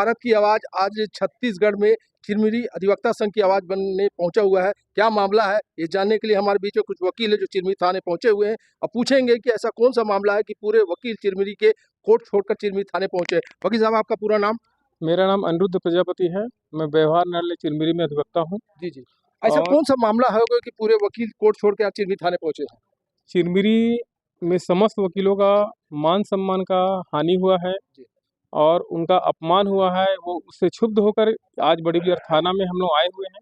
भारत की आवाज आज छत्तीसगढ़ में चिरमिरी अधिवक्ता संघ की आवाज बनने पहुंचा हुआ है। क्या मामला है ये जानने के लिए हमारे बीच में कुछ वकील है जो चिरमिरी थाने पहुंचे हुए हैं और पूछेंगे कि ऐसा कौन सा मामला है कि पूरे वकील चिरमिरी के कोर्ट छोड़कर चिरमिरी थाने पहुंचे। वकील साहब, आपका पूरा नाम? मेरा नाम अनिरुद्ध प्रजापति है। मैं व्यवहार न्यायालय चिरमिरी में अधिवक्ता हूँ। जी जी। ऐसा और कौन सा मामला है कि पूरे वकील कोर्ट छोड़ के आप चिरमिरी थाने पहुंचे हैं? चिरमिरी में समस्त वकीलों का मान सम्मान का हानि हुआ है जी। और उनका अपमान हुआ है। वो उससे क्षुब्ध होकर आज बड़ी बिहार थाना में हम लोग आए हुए हैं,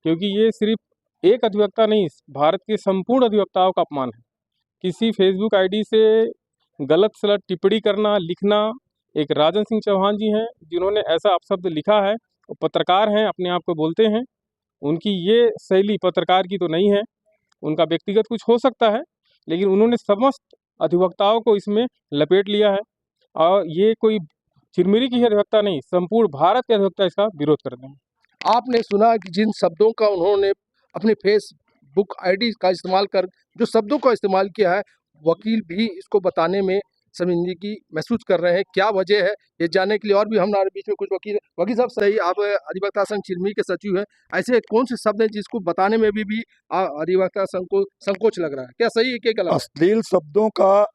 क्योंकि ये सिर्फ एक अधिवक्ता नहीं, भारत के संपूर्ण अधिवक्ताओं का अपमान है। किसी फेसबुक आईडी से गलत सलत टिप्पणी करना, लिखना। एक राजन सिंह चौहान जी हैं जिन्होंने ऐसा अपशब्द लिखा है, वो पत्रकार हैं, अपने आप को बोलते हैं। उनकी ये शैली पत्रकार की तो नहीं है। उनका व्यक्तिगत कुछ हो सकता है, लेकिन उन्होंने समस्त अधिवक्ताओं को इसमें लपेट लिया है। और ये कोई चिरमिरी की ही अधिवक्ता नहीं, संपूर्ण भारत के अधिवक्ता इसका विरोध करते हैं। आपने सुना कि जिन शब्दों का उन्होंने अपने फेसबुक आईडी का इस्तेमाल कर जो शब्दों का इस्तेमाल किया है, वकील भी इसको बताने में शर्मिंदगी महसूस कर रहे हैं। क्या वजह है ये जानने के लिए और भी हमारे बीच में कुछ वकील साहब, सही, आप अधिवक्ता संघ चिरमिरी के सचिव हैं। ऐसे कौन से शब्द हैं जिसको बताने में भी अधिवक्ता संघ को संकोच लग रहा है? क्या सही है क्या गलत? अश्लील शब्दों का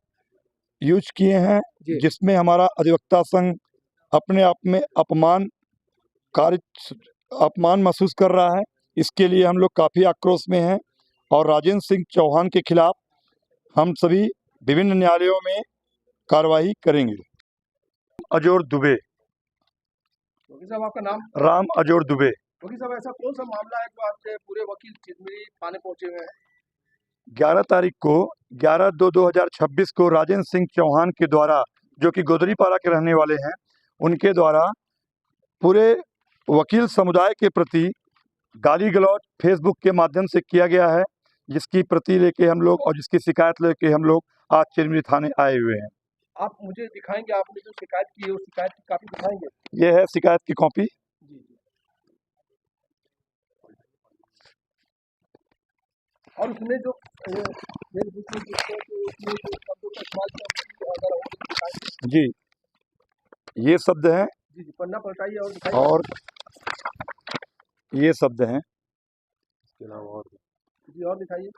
यूज किए हैं, जिसमें हमारा अधिवक्ता संघ अपने आप में अपमान महसूस कर रहा है। इसके लिए हम लोग काफ़ी आक्रोश में हैं और राजेंद्र सिंह चौहान के खिलाफ हम सभी विभिन्न न्यायालयों में कार्रवाई करेंगे। अजोर दुबे। वकील साहब, आपका नाम? राम अजोर दुबे। वकील साहब, ऐसा कौन सा मामला है जो आपके पूरे वकील चिरमिरी थाने पहुंचे हुए हैं? 11 तारीख को 11/2/2026 को राजेंद्र सिंह चौहान के द्वारा, जो कि गोदरीपारा के रहने वाले हैं, उनके द्वारा पूरे वकील समुदाय के प्रति गाली गलौज फेसबुक के माध्यम से किया गया है, जिसकी प्रति लेके हम लोग और जिसकी शिकायत लेके हम लोग आज चिरमिरी थाने आए हुए हैं। आप मुझे दिखाएंगे, आपने जो शिकायत की है उस शिकायत की कॉपी दिखाएंगे? ये है शिकायत की कॉपी। जी जी। और उसमें जो फेसबुक में उसमें जो शब्दों का इस्तेमाल किया, अगर और दिखाएंगे। जी, ये शब्द हैं। जी जी, पन्ना पलटाइए और दिखाइए। और ये शब्द हैं। इसके अलावा और जी और दिखाइए।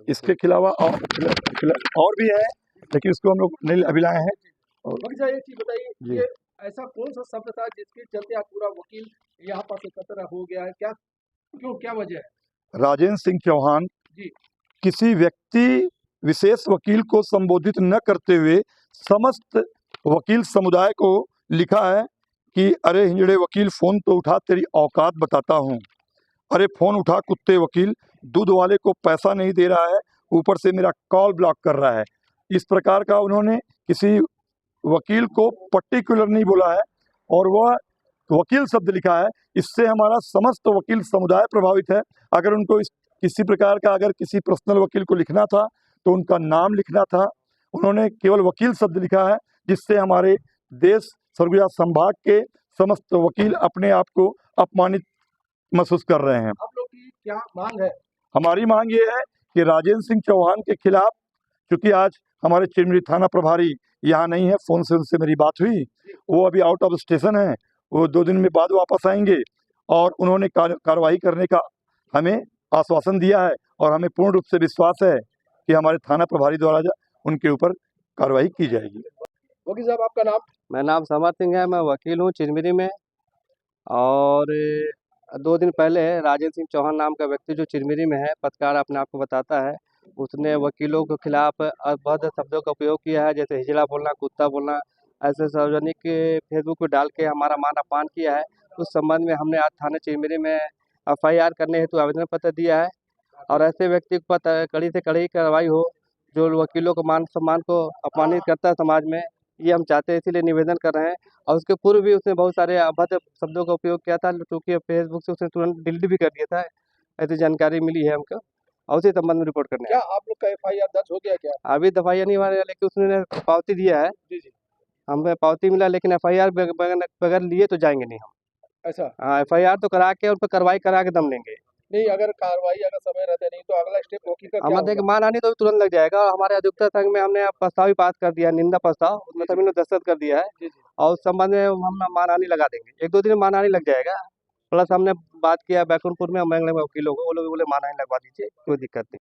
इसके खिलावा और भी है, लेकिन इसको हम लोग नहीं अभी लाए हैं। और एक चीज बताइए, ये ऐसा कौन सा शब्द था जिसके चलते आप पूरा वकील यहाँ पर एकत्र हो गया है? क्या वजह है? राजेंद्र सिंह चौहान जी। किसी व्यक्ति विशेष वकील को संबोधित न करते हुए समस्त वकील समुदाय को लिखा है कि अरे हिंजड़े वकील, फ़ोन तो उठा, तेरी औकात बताता हूँ। अरे फ़ोन उठा कुत्ते वकील, दूध वाले को पैसा नहीं दे रहा है, ऊपर से मेरा कॉल ब्लॉक कर रहा है। इस प्रकार का उन्होंने किसी वकील को पर्टिकुलर नहीं बोला है और वह वकील शब्द लिखा है। इससे हमारा समस्त वकील समुदाय प्रभावित है। अगर उनको किसी प्रकार का अगर किसी पर्सनल वकील को लिखना था तो उनका नाम लिखना था। उन्होंने केवल वकील शब्द लिखा है, जिससे हमारे देश सरगुजा संभाग के समस्त वकील अपने आप को अपमानित महसूस कर रहे हैं। आप लोग की क्या मांग है? हमारी मांग ये है कि राजेंद्र सिंह चौहान के खिलाफ, चूँकि आज हमारे चिरमिरी थाना प्रभारी यहाँ नहीं है, फ़ोन से उनसे मेरी बात हुई, वो अभी आउट ऑफ स्टेशन है, वो 2 दिन में बाद वापस आएंगे और उन्होंने कार्रवाई करने का हमें आश्वासन दिया है और हमें पूर्ण रूप से विश्वास है कि हमारे थाना प्रभारी द्वारा उनके ऊपर कार्रवाई की जाएगी। वकील साहब, आपका नाम? मेरा नाम समर सिंह है, मैं वकील हूँ चिरमिरी में। और 2 दिन पहले राजेंद्र सिंह चौहान नाम का व्यक्ति जो चिरमिरी में है, पत्रकार अपने आप को बताता है, उसने वकीलों के खिलाफ अभद्र शब्दों का उपयोग किया है, जैसे हिजड़ा बोलना, कुत्ता बोलना, ऐसे सार्वजनिक फेसबुक पर डाल के हमारा मान अपमान किया है। उस संबंध में हमने आज थाना चिरमिरी में FIR करने हेतु आवेदन पत्र दिया है और ऐसे व्यक्ति पर कड़ी से कड़ी कार्रवाई हो जो वकीलों को मान सम्मान को अपमानित करता है समाज में, ये हम चाहते हैं, इसीलिए निवेदन कर रहे हैं। और उसके पूर्व भी उसने बहुत सारे अभद्र शब्दों का उपयोग किया था, क्योंकि फेसबुक से उसने तुरंत डिलीट भी कर दिया था, ऐसी जानकारी मिली है हमको और उसी संबंध में रिपोर्ट करने। क्या आप लोग का FIR दर्ज हो गया क्या? अभी FIR नहीं हुआ है, लेकिन उसने पावती दिया है। जी जी। हमें पावती मिला, लेकिन FIR बगैर लिए तो जाएंगे नहीं हम। ऐसा? हाँ, FIR तो करा के उन पर कार्रवाई करा के दम लेंगे। नहीं, अगर कार्रवाई अगर समय रहते नहीं तो अगला स्टेप वकील का क्या हमारे होगा? देखिए मानहानि तो तुरंत लग जाएगा, और हमारे अधिवक्ता संघ में हमने प्रस्ताव भी पास कर दिया है, निंदा प्रस्ताव, उसमें सभी ने दस्तखत कर दिया है। जी, जी। और उस संबंध में हम मानहानि लगा देंगे, 1-2 दिन में मानहानि लग जाएगा। प्लस हमने बात किया बैकुंठपुर में, मंगल में वकीलों को, वो लोग बोले मानहानि लगवा दीजिए, कोई दिक्कत नहीं।